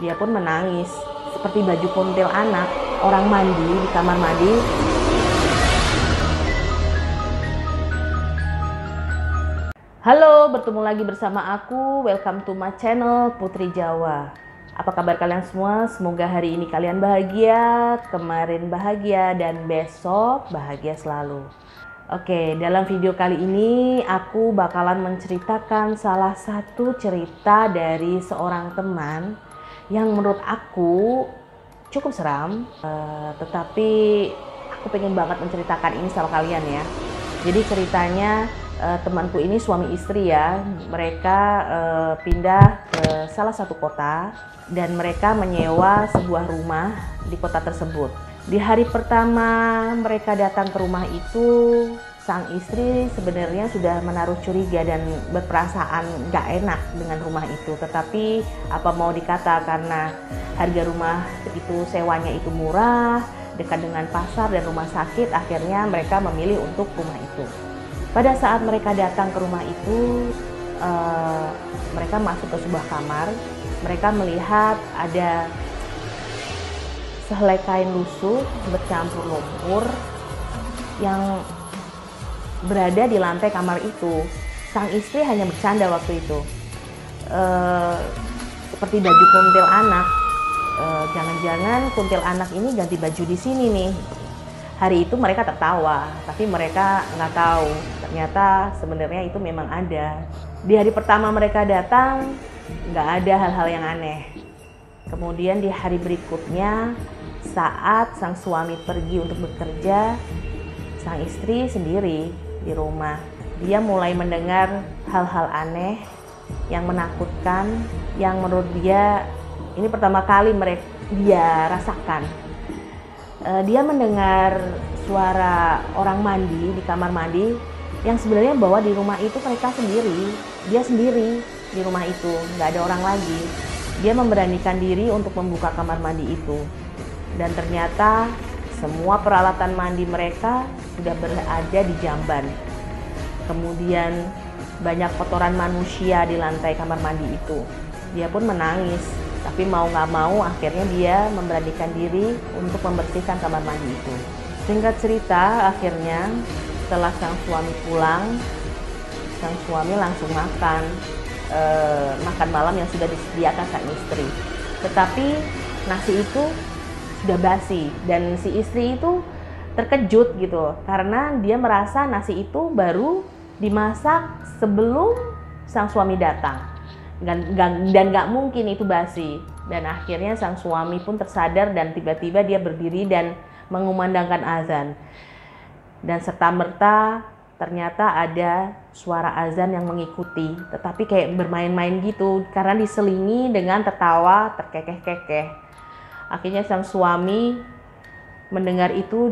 Dia pun menangis, seperti baju kuntil anak, orang mandi di kamar mandi. Halo, bertemu lagi bersama aku. Welcome to my channel Putri Jawa. Apa kabar kalian semua? Semoga hari ini kalian bahagia, kemarin bahagia, dan besok bahagia selalu. Oke, dalam video kali ini aku bakalan menceritakan salah satu cerita dari seorang teman yang menurut aku cukup seram, tetapi aku pengen banget menceritakan ini sama kalian ya. Jadi ceritanya temanku ini suami istri ya, mereka pindah ke salah satu kota dan mereka menyewa sebuah rumah di kota tersebut. Di hari pertama mereka datang ke rumah itu, sang istri sebenarnya sudah menaruh curiga dan berperasaan gak enak dengan rumah itu. Tetapi apa mau dikata, karena harga rumah itu sewanya itu murah, dekat dengan pasar dan rumah sakit, akhirnya mereka memilih untuk rumah itu. Pada saat mereka datang ke rumah itu, mereka masuk ke sebuah kamar. Mereka melihat ada sehelai kain lusuh bercampur lumpur yang berada di lantai kamar itu. Sang istri hanya bercanda waktu itu, seperti baju kuntil anak. Jangan-jangan kuntil anak ini ganti baju di sini nih. Hari itu mereka tertawa, tapi mereka nggak tahu ternyata sebenarnya itu memang ada. Di hari pertama mereka datang, nggak ada hal-hal yang aneh. Kemudian di hari berikutnya, saat sang suami pergi untuk bekerja, sang istri sendiri di rumah. Dia mulai mendengar hal-hal aneh yang menakutkan, yang menurut dia ini pertama kali dia rasakan. Dia mendengar suara orang mandi di kamar mandi, yang sebenarnya bahwa di rumah itu mereka sendiri, dia sendiri di rumah itu, nggak ada orang lagi. Dia memberanikan diri untuk membuka kamar mandi itu, dan ternyata semua peralatan mandi mereka sudah berada di jamban. Kemudian banyak kotoran manusia di lantai kamar mandi itu. Dia pun menangis, tapi mau nggak mau akhirnya dia memberanikan diri untuk membersihkan kamar mandi itu. Singkat cerita, akhirnya setelah sang suami pulang, sang suami langsung makan malam yang sudah disediakan sang istri. Tetapi nasi itu sudah basi dan si istri itu terkejut gitu, karena dia merasa nasi itu baru dimasak sebelum sang suami datang. Dan gak mungkin itu basi. Dan akhirnya sang suami pun tersadar dan tiba-tiba dia berdiri dan mengumandangkan azan. Dan serta-merta ternyata ada suara azan yang mengikuti, tetapi kayak bermain-main gitu karena diselingi dengan tertawa terkekeh-kekeh. Akhirnya sang suami mendengar itu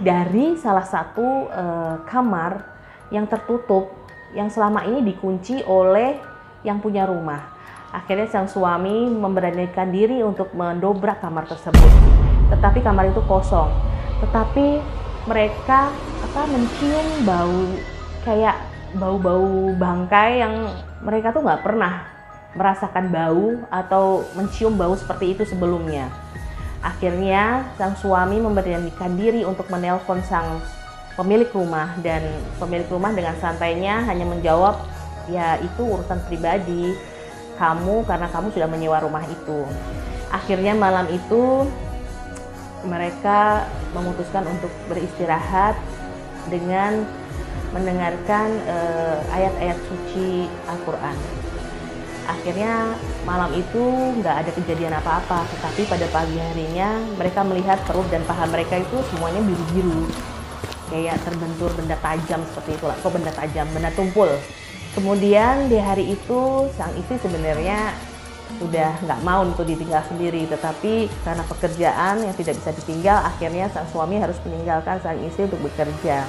dari salah satu kamar yang tertutup, yang selama ini dikunci oleh yang punya rumah. Akhirnya sang suami memberanikan diri untuk mendobrak kamar tersebut, tetapi kamar itu kosong. Tetapi mereka mencium bau, kayak bau-bau bangkai yang mereka tuh nggak pernah merasakan bau atau mencium bau seperti itu sebelumnya. Akhirnya sang suami memberanikan diri untuk menelpon sang pemilik rumah, dan pemilik rumah dengan santainya hanya menjawab, ya itu urusan pribadi kamu karena kamu sudah menyewa rumah itu. Akhirnya malam itu mereka memutuskan untuk beristirahat dengan mendengarkan ayat-ayat suci Al-Quran. Akhirnya malam itu nggak ada kejadian apa-apa, tetapi pada pagi harinya mereka melihat perut dan paha mereka itu semuanya biru-biru, kayak terbentur benda tajam seperti itulah. Kok benda tajam? Benda tumpul. Kemudian di hari itu sang istri sebenarnya sudah nggak mau untuk ditinggal sendiri, tetapi karena pekerjaan yang tidak bisa ditinggal, akhirnya sang suami harus meninggalkan sang istri untuk bekerja.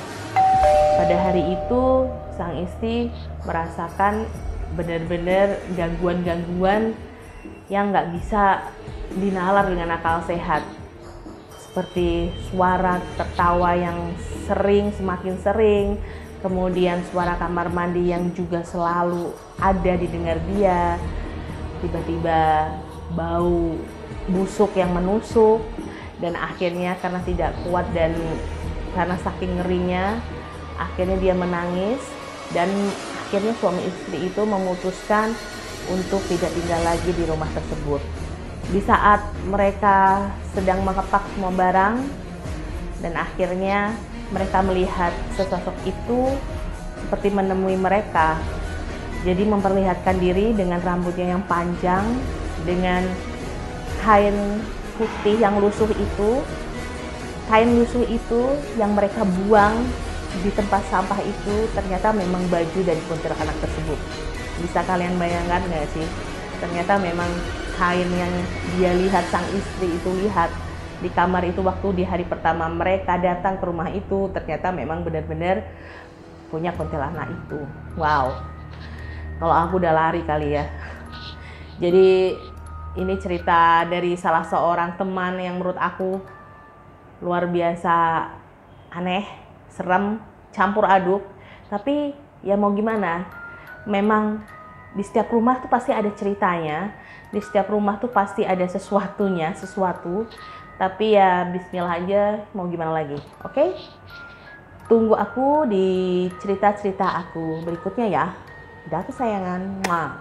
Pada hari itu sang istri merasakan benar-benar gangguan-gangguan yang nggak bisa dinalar dengan akal sehat, seperti suara tertawa yang semakin sering, kemudian suara kamar mandi yang juga selalu ada didengar dia. Tiba-tiba bau busuk yang menusuk, dan akhirnya karena tidak kuat dan karena saking ngerinya akhirnya dia menangis, dan akhirnya suami istri itu memutuskan untuk tidak tinggal lagi di rumah tersebut. Di saat mereka sedang mengepak semua barang dan akhirnya mereka melihat sesosok itu seperti menemui mereka. Jadi memperlihatkan diri dengan rambutnya yang panjang, dengan kain putih yang lusuh itu. Kain lusuh itu yang mereka buang di tempat sampah itu ternyata memang baju dari kuntilanak tersebut. Bisa kalian bayangkan nggak sih? Ternyata memang kain yang dia lihat, sang istri itu lihat di kamar itu waktu di hari pertama mereka datang ke rumah itu, ternyata memang benar-benar punya kuntilanak itu. Wow, kalau aku udah lari kali ya. Jadi ini cerita dari salah seorang teman yang menurut aku luar biasa aneh, serem, campur aduk. Tapi ya mau gimana, memang di setiap rumah tuh pasti ada ceritanya, di setiap rumah tuh pasti ada sesuatu. Tapi ya bismillah aja, mau gimana lagi, oke? Tunggu aku di cerita-cerita aku berikutnya ya. Dadah kesayangan. Mwah.